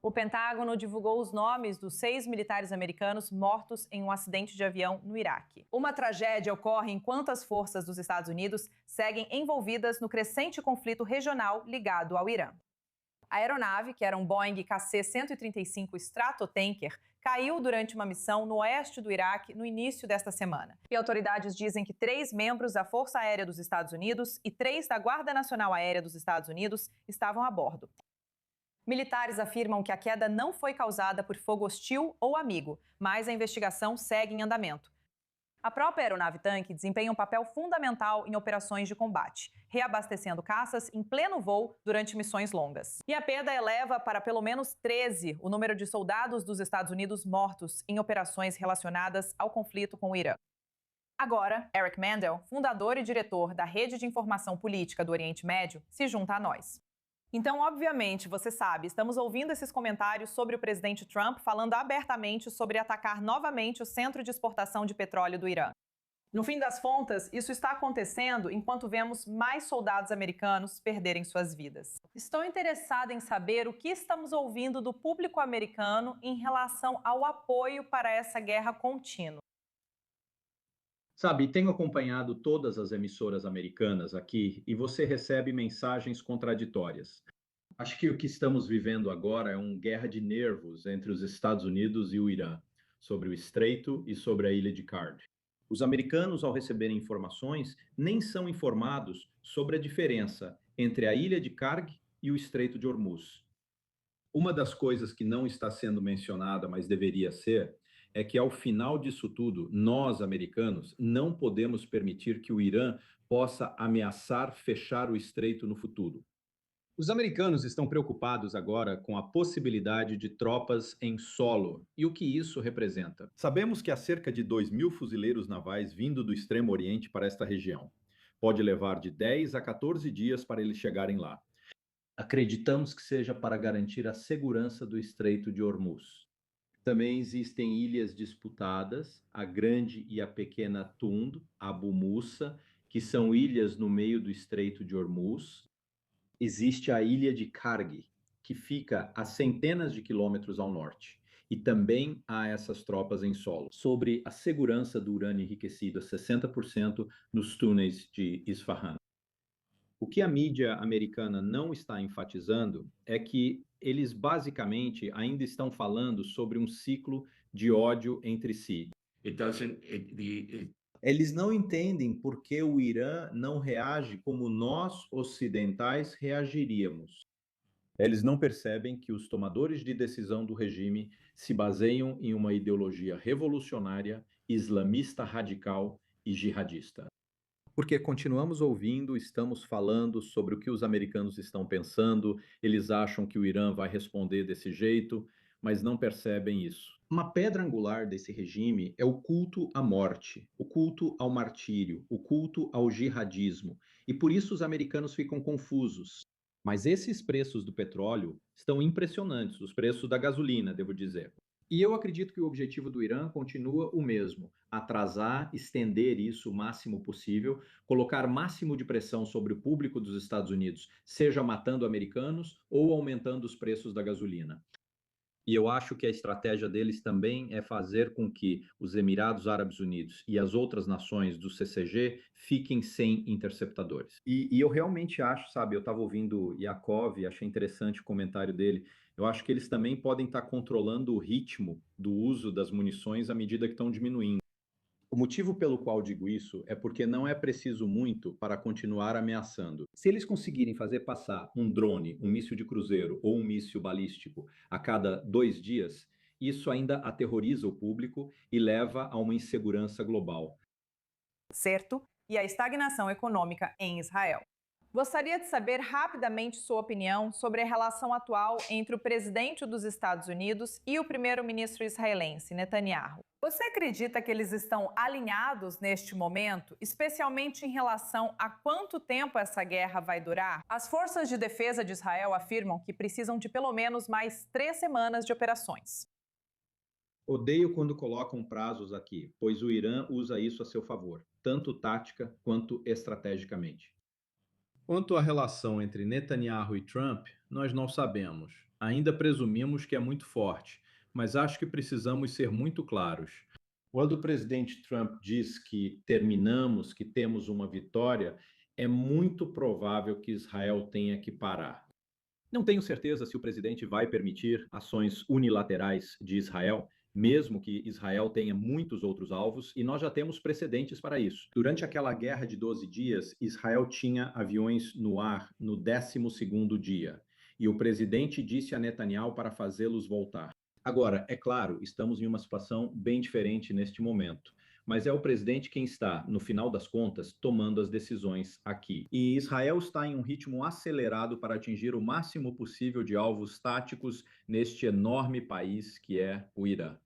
O Pentágono divulgou os nomes dos 6 militares americanos mortos em um acidente de avião no Iraque. Uma tragédia ocorre enquanto as forças dos Estados Unidos seguem envolvidas no crescente conflito regional ligado ao Irã. A aeronave, que era um Boeing KC-135 Stratotanker, caiu durante uma missão no oeste do Iraque no início desta semana. E autoridades dizem que 3 membros da Força Aérea dos Estados Unidos e 3 da Guarda Nacional Aérea dos Estados Unidos estavam a bordo. Militares afirmam que a queda não foi causada por fogo hostil ou amigo, mas a investigação segue em andamento. A própria aeronave-tanque desempenha um papel fundamental em operações de combate, reabastecendo caças em pleno voo durante missões longas. E a perda eleva para pelo menos 13 o número de soldados dos Estados Unidos mortos em operações relacionadas ao conflito com o Irã. Agora, Eric Mandel, fundador e diretor da Rede de Informação Política do Oriente Médio, se junta a nós. Então, obviamente, você sabe, estamos ouvindo esses comentários sobre o presidente Trump falando abertamente sobre atacar novamente o centro de exportação de petróleo do Irã. No fim das contas, isso está acontecendo enquanto vemos mais soldados americanos perderem suas vidas. Estou interessada em saber o que estamos ouvindo do público americano em relação ao apoio para essa guerra contínua. Sabe, tenho acompanhado todas as emissoras americanas aqui e você recebe mensagens contraditórias. Acho que o que estamos vivendo agora é uma guerra de nervos entre os Estados Unidos e o Irã, sobre o Estreito e sobre a ilha de Card. Os americanos, ao receberem informações, nem são informados sobre a diferença entre a ilha de Karg e o Estreito de Hormuz. Uma das coisas que não está sendo mencionada, mas deveria ser, é que ao final disso tudo, nós, americanos, não podemos permitir que o Irã possa ameaçar fechar o estreito no futuro. Os americanos estão preocupados agora com a possibilidade de tropas em solo e o que isso representa. Sabemos que há cerca de 2.000 fuzileiros navais vindo do Extremo Oriente para esta região. Pode levar de 10 a 14 dias para eles chegarem lá. Acreditamos que seja para garantir a segurança do Estreito de Hormuz. Também existem ilhas disputadas, a Grande e a Pequena Tund, Abu Musa, que são ilhas no meio do Estreito de Hormuz. Existe a ilha de Karg, que fica a centenas de quilômetros ao norte. E também há essas tropas em solo. Sobre a segurança do urânio enriquecido a 60% nos túneis de Isfahan. O que a mídia americana não está enfatizando é que eles basicamente ainda estão falando sobre um ciclo de ódio entre si. Eles não entendem por que o Irã não reage como nós ocidentais reagiríamos. Eles não percebem que os tomadores de decisão do regime se baseiam em uma ideologia revolucionária, islamista radical e jihadista. Porque continuamos ouvindo, estamos falando sobre o que os americanos estão pensando, eles acham que o Irã vai responder desse jeito, mas não percebem isso. Uma pedra angular desse regime é o culto à morte, o culto ao martírio, o culto ao jihadismo, e por isso os americanos ficam confusos. Mas esses preços do petróleo estão impressionantes, os preços da gasolina, devo dizer. E eu acredito que o objetivo do Irã continua o mesmo: atrasar, estender isso o máximo possível, colocar máximo de pressão sobre o público dos Estados Unidos, seja matando americanos ou aumentando os preços da gasolina. E eu acho que a estratégia deles também é fazer com que os Emirados Árabes Unidos e as outras nações do CCG fiquem sem interceptadores. E eu realmente acho, sabe, eu estava ouvindo Yakov e achei interessante o comentário dele. Eu acho que eles também podem estar controlando o ritmo do uso das munições à medida que estão diminuindo. O motivo pelo qual digo isso é porque não é preciso muito para continuar ameaçando. Se eles conseguirem fazer passar um drone, um míssil de cruzeiro ou um míssil balístico a cada 2 dias, isso ainda aterroriza o público e leva a uma insegurança global. Certo? E a estagnação econômica em Israel. Gostaria de saber rapidamente sua opinião sobre a relação atual entre o presidente dos Estados Unidos e o primeiro-ministro israelense, Netanyahu. Você acredita que eles estão alinhados neste momento, especialmente em relação a quanto tempo essa guerra vai durar? As forças de defesa de Israel afirmam que precisam de pelo menos mais 3 semanas de operações. Odeio quando colocam prazos aqui, pois o Irã usa isso a seu favor, tanto tática quanto estrategicamente. Quanto à relação entre Netanyahu e Trump, nós não sabemos. Ainda presumimos que é muito forte, mas acho que precisamos ser muito claros. Quando o presidente Trump diz que terminamos, que temos uma vitória, é muito provável que Israel tenha que parar. Não tenho certeza se o presidente vai permitir ações unilaterais de Israel, mesmo que Israel tenha muitos outros alvos, e nós já temos precedentes para isso. Durante aquela guerra de 12 dias, Israel tinha aviões no ar no 12º dia, e o presidente disse a Netanyahu para fazê-los voltar. Agora, é claro, estamos em uma situação bem diferente neste momento, mas é o presidente quem está, no final das contas, tomando as decisões aqui. E Israel está em um ritmo acelerado para atingir o máximo possível de alvos táticos neste enorme país que é o Irã.